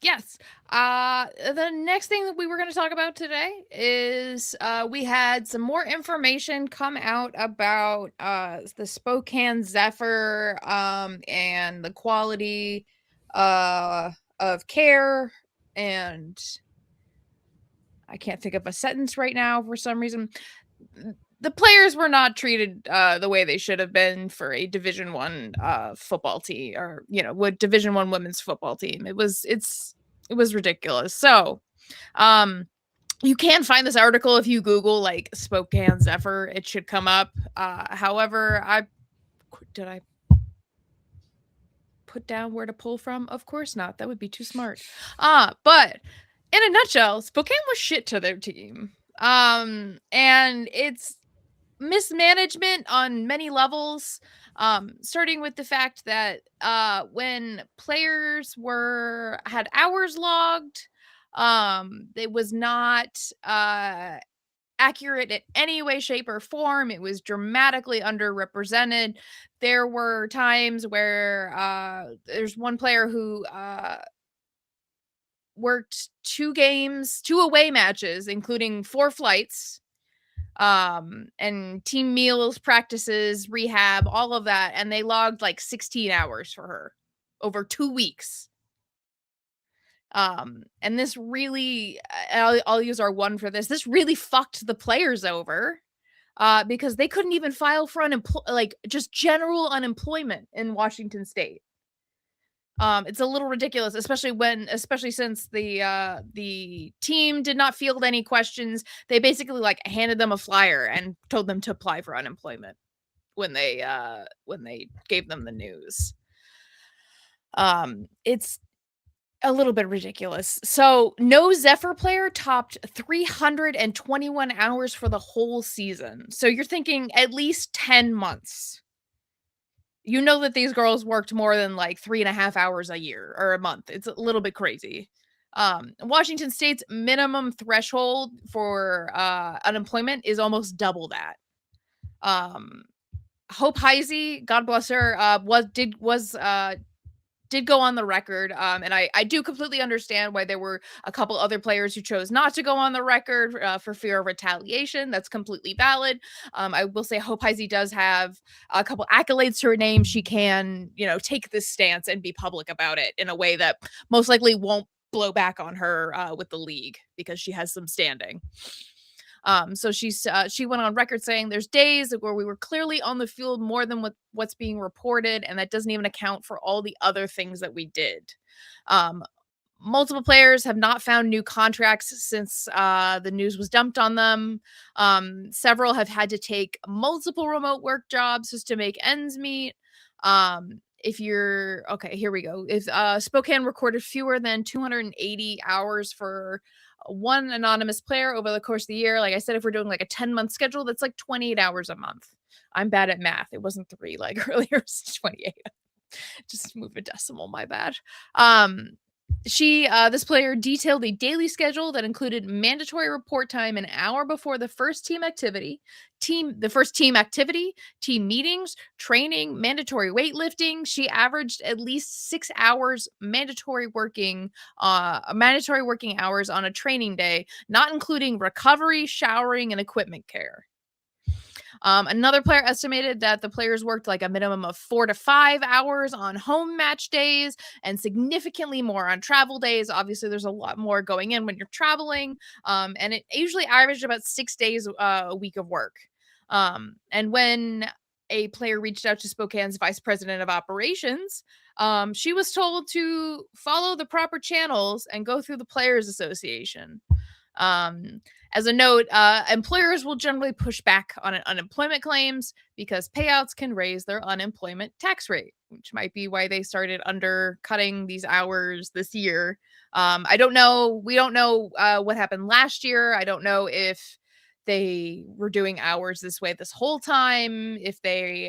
Yes. The next thing that we were going to talk about today is we had some more information come out about the Spokane Zephyr and the quality of care, and I can't think of a sentence right now for some reason. The players were not treated the way they should have been for a Division I football team, or what Division I women's football team. It was ridiculous. So, you can find this article if you Google like Spokane Zephyr. It should come up. However, did I put down where to pull from? Of course not. That would be too smart. But in a nutshell, Spokane was shit to their team. And it's mismanagement on many levels, starting with the fact that when players had hours logged, it was not accurate in any way, shape, or form. It was dramatically underrepresented. There were times where there's one player who worked 2 away matches, including 4 flights, and team meals, practices, rehab, all of that, and they logged like 16 hours for her over 2 weeks. And this really, I'll use our one for this. This really fucked the players over, because they couldn't even file for just general unemployment in Washington State. It's a little ridiculous, especially since the team did not field any questions. They basically handed them a flyer and told them to apply for unemployment when they gave them the news. It's a little bit ridiculous. So no Zephyr player topped 321 hours for the whole season. So you're thinking at least 10 months. You know that these girls worked more than 3.5 hours a year or a month. It's a little bit crazy. Washington State's minimum threshold for unemployment is almost double that. Hope Heisey, God bless her, did go on the record, and I do completely understand why there were a couple other players who chose not to go on the record for fear of retaliation. That's completely valid. I will say Hope Heisey does have a couple accolades to her name. She can, take this stance and be public about it in a way that most likely won't blow back on her with the league, because she has some standing. So she went on record saying there's days where we were clearly on the field more than what's being reported, and that doesn't even account for all the other things that we did. Multiple players have not found new contracts since the news was dumped on them. Several have had to take multiple remote work jobs just to make ends meet. Here we go. If Spokane recorded fewer than 280 hours for one anonymous player over the course of the year. Like I said, if we're doing a 10-month schedule, that's 28 hours a month. I'm bad at math. It wasn't 3 like earlier. It's 28. Just move a decimal. My bad. This player detailed a daily schedule that included mandatory report time an hour before the first team activity, team meetings, training, mandatory weightlifting. She averaged at least 6 hours mandatory working hours on a training day, not including recovery, showering, and equipment care. Another player estimated that the players worked like a minimum of 4 to 5 hours on home match days and significantly more on travel days. Obviously, there's a lot more going in when you're traveling, and it usually averaged about 6 days a week of work. And when a player reached out to Spokane's vice president of operations, she was told to follow the proper channels and go through the Players Association. As a note, employers will generally push back on unemployment claims because payouts can raise their unemployment tax rate, which might be why they started undercutting these hours this year. I don't know. We don't know what happened last year. I don't know if they were doing hours this way this whole time. If they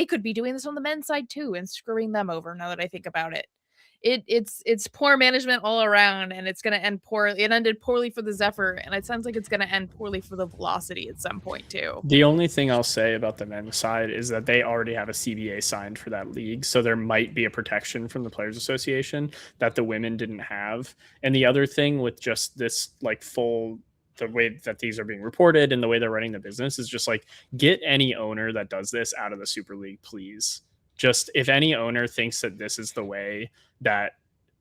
could be doing this on the men's side too and screwing them over. Now that I think about it. It's poor management all around, and it's going to end poorly. It ended poorly for the Zephyr, and it sounds like it's going to end poorly for the Velocity at some point too. The only thing I'll say about the men's side is that they already have a CBA signed for that league, so there might be a protection from the Players Association that the women didn't have. And the other thing with just this the way that these are being reported and the way they're running the business is just like, get any owner that does this out of the Super League, please. Just if any owner thinks that this is the way that,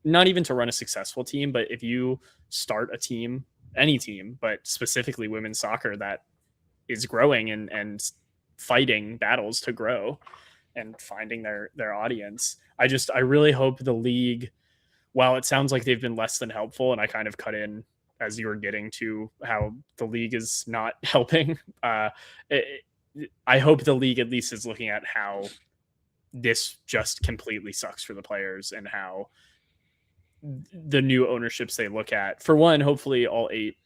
not even to run a successful team, but if you start a team, any team, but specifically women's soccer that is growing and fighting battles to grow and finding their audience, I really hope the league, while it sounds like they've been less than helpful, and I kind of cut in as you were getting to how the league is not helping, I hope the league at least is looking at how this just completely sucks for the players and how the new ownerships they look at, for one, hopefully all 8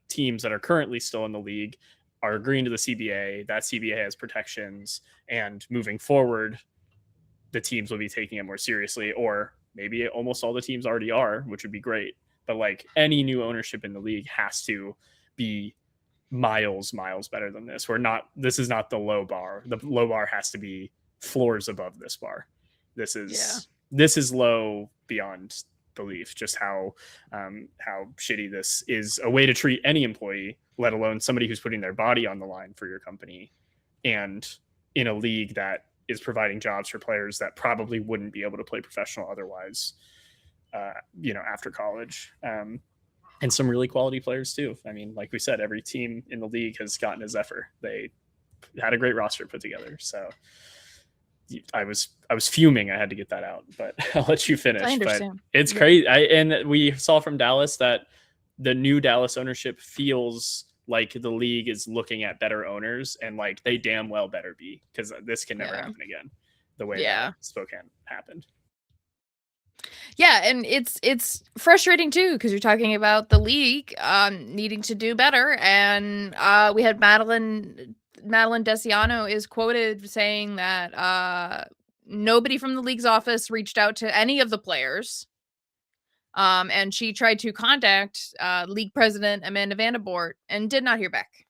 teams that are currently still in the league are agreeing to the CBA. That CBA has protections, and moving forward, the teams will be taking it more seriously, or maybe almost all the teams already are, which would be great. But like, any new ownership in the league has to be miles better than this. This is not the low bar. The low bar has to be floors above this bar. This is low beyond belief, just how shitty this is a way to treat any employee, let alone somebody who's putting their body on the line for your company, and in a league that is providing jobs for players that probably wouldn't be able to play professional otherwise, after college. And some really quality players too. I mean, like we said, every team in the league has gotten a Zephyr. They had a great roster put together. So I was fuming. I had to get that out, but I'll let you finish. I understand. But it's crazy. And we saw from Dallas that the new Dallas ownership feels like the league is looking at better owners, and like they damn well better be, because this can never happen again the way that Spokane happened. Yeah, and it's frustrating too, because you're talking about the league needing to do better, and we had Madeline Desiano is quoted saying that nobody from the league's office reached out to any of the players, and she tried to contact league president Amanda Vandebort and did not hear back,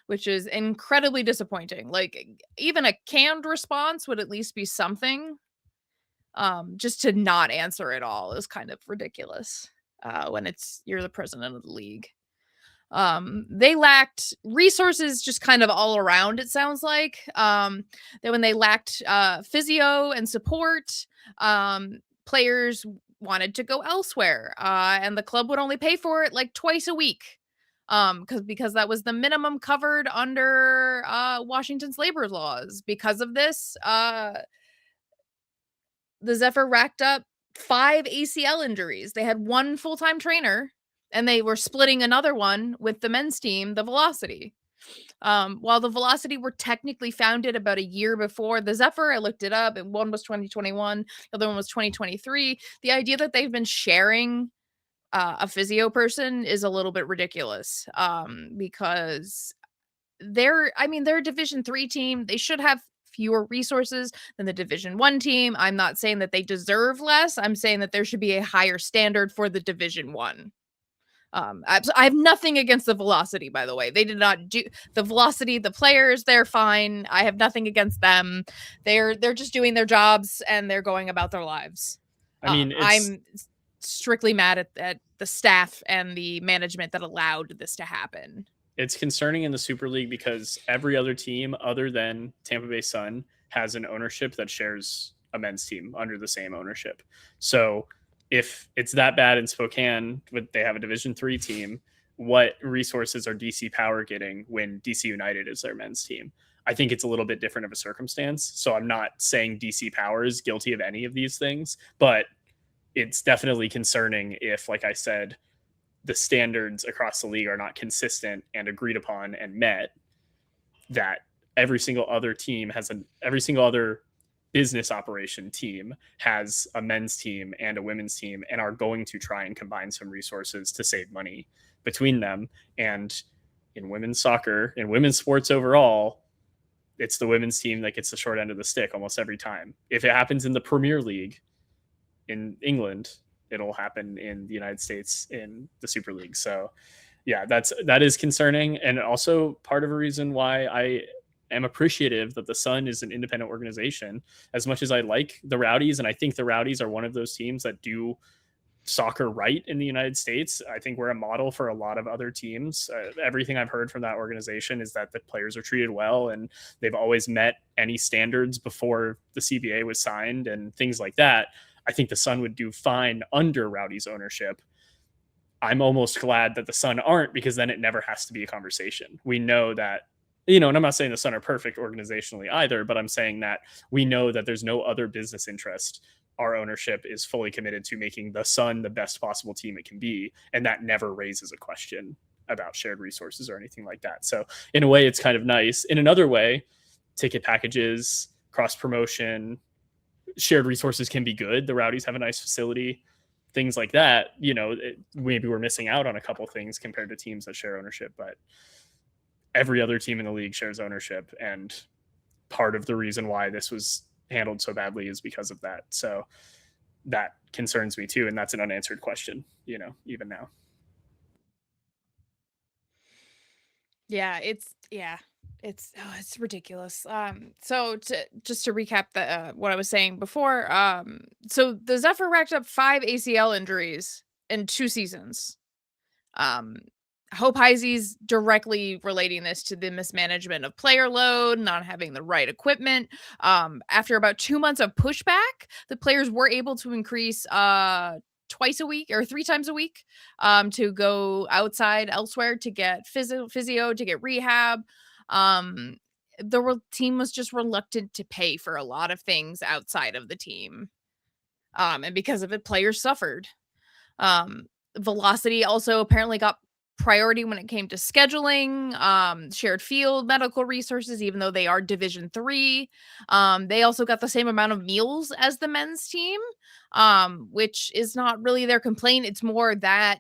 which is incredibly disappointing. Like, even a canned response would at least be something. Just to not answer at all is kind of ridiculous when you're the president of the league. They lacked resources just kind of all around, it sounds like. That when they lacked physio and support, players wanted to go elsewhere, and the club would only pay for it like twice a week. Because that was the minimum covered under Washington's labor laws. Because of this, the Zephyr racked up 5 ACL injuries. They had 1 full-time trainer, and they were splitting another one with the men's team, the Velocity. While the Velocity were technically founded about a year before the Zephyr, I looked it up, and one was 2021, the other one was 2023. The idea that they've been sharing a physio person is a little bit ridiculous, because they're a Division 3 team. They should have fewer resources than the Division I team. I'm not saying that they deserve less. I'm saying that there should be a higher standard for the Division I. I have nothing against the Velocity, by the way. They did not do the Velocity. The players, they're fine. I have nothing against them. They're just doing their jobs and they're going about their lives. I mean, I'm strictly mad at the staff and the management that allowed this to happen. It's concerning in the Super League because every other team other than Tampa Bay Sun has an ownership that shares a men's team under the same ownership. So if it's that bad in Spokane, they have a Division III team, what resources are DC Power getting when DC United is their men's team? I think it's a little bit different of a circumstance. So I'm not saying DC Power is guilty of any of these things, but it's definitely concerning if, like I said, the standards across the league are not consistent and agreed upon and met, that every single other team has every single other business operation team has a men's team and a women's team and are going to try and combine some resources to save money between them. And in women's soccer, in women's sports overall, it's the women's team that gets the short end of the stick almost every time. If it happens in the Premier League in England, it'll happen in the United States in the Super League. So yeah, that is concerning. And also part of a reason why I am appreciative that the Sun is an independent organization. As much as I like the Rowdies, and I think the Rowdies are one of those teams that do soccer right in the United States. I think we're a model for a lot of other teams. Everything I've heard from that organization is that the players are treated well and they've always met any standards before the CBA was signed and things like that. I think the Sun would do fine under Rowdy's ownership. I'm almost glad that the Sun aren't, because then it never has to be a conversation. We know that, and I'm not saying the Sun are perfect organizationally either, but I'm saying that we know that there's no other business interest. Our ownership is fully committed to making the Sun the best possible team it can be. And that never raises a question about shared resources or anything like that. So in a way, it's kind of nice. In another way, ticket packages, cross promotion, shared resources can be good. The Rowdies have a nice facility, things like that. Maybe we're missing out on a couple things compared to teams that share ownership, but every other team in the league shares ownership. And part of the reason why this was handled so badly is because of that. So that concerns me too. And that's an unanswered question, even now. It's ridiculous. So just to recap what I was saying before, so the Zephyr racked up 5 ACL injuries in 2 seasons. Hope Heise's directly relating this to the mismanagement of player load, not having the right equipment. After about 2 months of pushback, the players were able to increase twice a week or 3 times a week to go outside elsewhere to get physio, to get rehab. The team was just reluctant to pay for a lot of things outside of the team. And because of it, players suffered. Velocity also apparently got priority when it came to scheduling, shared field, medical resources, even though they are Division III. They also got the same amount of meals as the men's team, which is not really their complaint. It's more that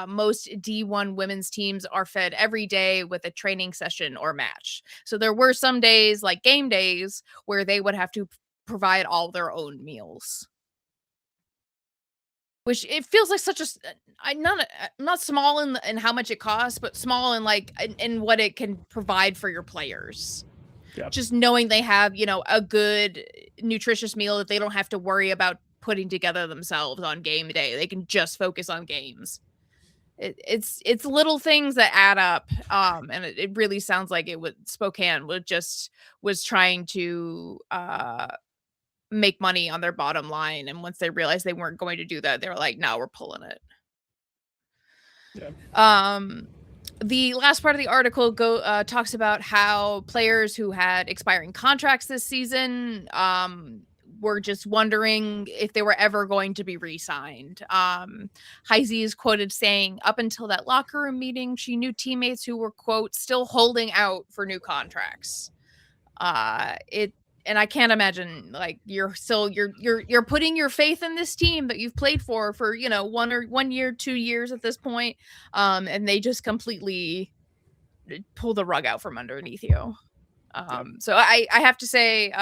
most D1 women's teams are fed every day with a training session or match. So there were some days, like game days, where they would have to provide all their own meals. Which it feels like such not small in how much it costs, but small in in what it can provide for your players. Yep. Just knowing they have, a good nutritious meal that they don't have to worry about putting together themselves on game day. They can just focus on games. It's little things that add up. And it really sounds like Spokane was trying to make money on their bottom line, and once they realized they weren't going to do that, they were like, no, we're pulling it. Yeah. The last part of the article talks about how players who had expiring contracts this season were just wondering if they were ever going to be re-signed. Heise is quoted saying, up until that locker room meeting, she knew teammates who were, quote, still holding out for new contracts. And I can't imagine, you're putting your faith in this team that you've played for 1 year, 2 years at this point, and they just completely pull the rug out from underneath you. So I have to say,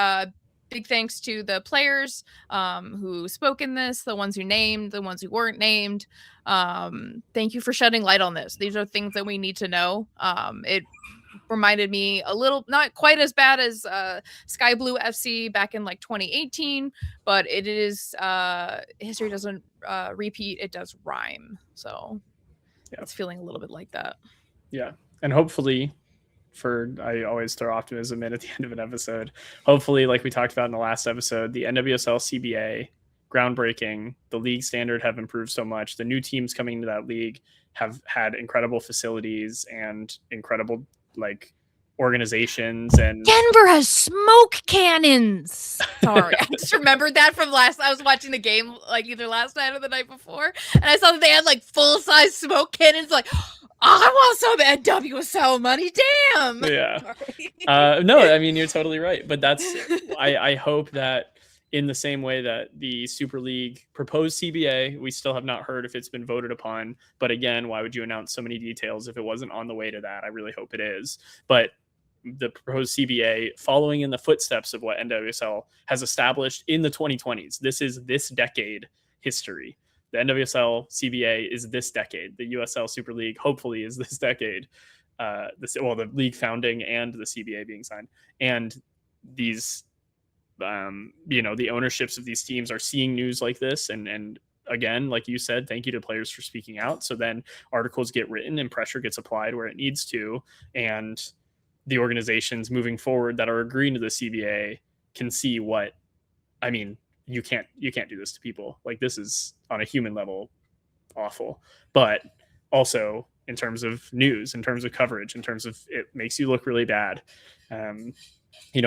big thanks to the players who spoke in this, the ones who named, the ones who weren't named. Thank you for shedding light on this. These are things that we need to know. It reminded me a little, not quite as bad as Sky Blue FC back in like 2018, but it is history doesn't repeat, it does rhyme. So it's feeling a little bit like that. Yeah. And hopefully, I always throw optimism in at the end of an episode. Hopefully, like we talked about in the last episode, the NWSL CBA, groundbreaking, the league standard have improved so much. The new teams coming into that league have had incredible facilities and incredible like organizations, and Denver has smoke cannons. Sorry, I just remembered that from I was watching the game like either last night or the night before, and I saw that they had like full size smoke cannons. Like, I want some NWSL money. Damn. Yeah. No, I mean, you're totally right. But that's, I hope that in the same way that the Super League proposed CBA, we still have not heard if it's been voted upon. But again, why would you announce so many details if it wasn't on the way to that? I really hope it is. But the proposed CBA, following in the footsteps of what NWSL has established in the 2020s. This is this decade history. The NWSL CBA is this decade. The USL Super League hopefully is this decade. The league founding and the CBA being signed. And these, the ownerships of these teams are seeing news like this. And again, like you said, thank you to players for speaking out. So then articles get written and pressure gets applied where it needs to. And the organizations moving forward that are agreeing to the CBA can see what, I mean, you can't do this to people. Like, this is on a human level awful, but also in terms of news, in terms of coverage, in terms of it makes you look really bad.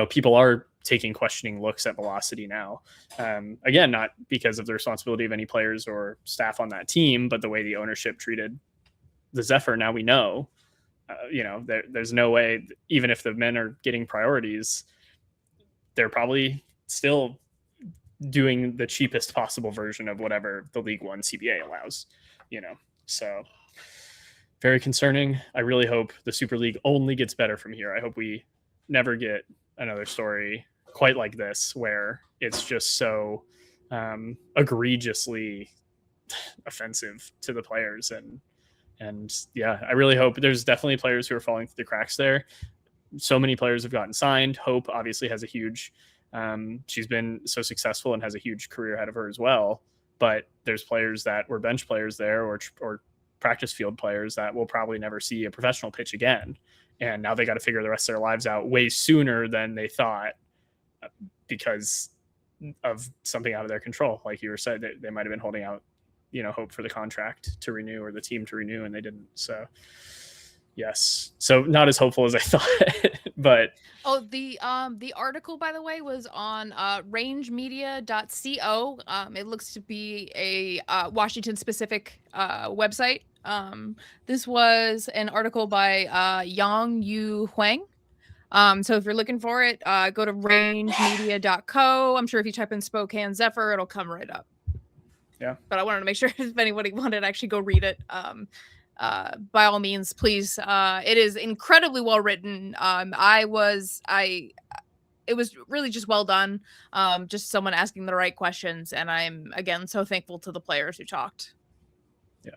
People are taking questioning looks at Velocity now. Again, not because of the responsibility of any players or staff on that team, but the way the ownership treated the Zephyr. Now we know, there's no way, even if the men are getting priorities, they're probably still doing the cheapest possible version of whatever the League One CBA allows, so very concerning. I really hope the Super League only gets better from here. I hope we never get another story quite like this, where it's just so egregiously offensive to the players. And yeah, I really hope. There's definitely players who are falling through the cracks there. So many players have gotten signed. Hope obviously has a huge, she's been so successful and has a huge career ahead of her as well. But there's players that were bench players there or practice field players that will probably never see a professional pitch again. And now they got to figure the rest of their lives out way sooner than they thought because of something out of their control. Like you were said, they might have been holding out, hope for the contract to renew or the team to renew, and they didn't. So yes. So not as hopeful as I thought, but. Oh, the article, by the way, was on rangemedia.co. It looks to be a Washington specific website. This was an article by Yang Yu Huang. So if you're looking for it, go to rangemedia.co. I'm sure if you type in Spokane Zephyr, it'll come right up. Yeah. But I wanted to make sure if anybody wanted to actually go read it, by all means, please. It is incredibly well written. It was really just well done. Just someone asking the right questions. And I'm, again, so thankful to the players who talked. Yeah.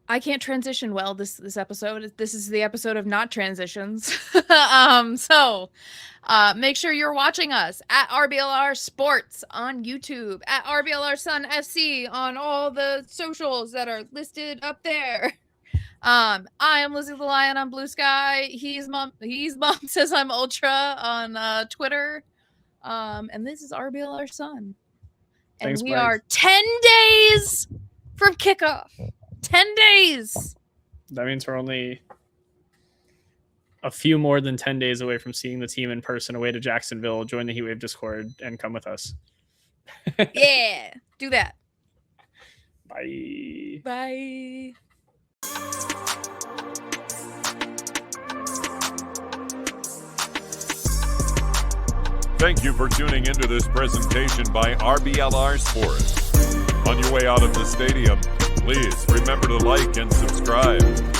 I can't transition well this episode. This is the episode of not transitions. So make sure you're watching us at RBLR Sports on YouTube, at RBLR Sun FC on all the socials that are listed up there. I am Lizzie the Lion on Blue Sky. He's mom says I'm Ultra on Twitter. And this is RBLR Sun. And Thanks, we Mike. are 10 days from kickoff. 10 days. That means we're only a few more than 10 days away from seeing the team in person away to Jacksonville. Join the Heatwave Discord and come with us. Yeah, do that. Bye. Bye. Thank you for tuning into this presentation by RBLR Sports. On your way out of the stadium, please remember to like and subscribe.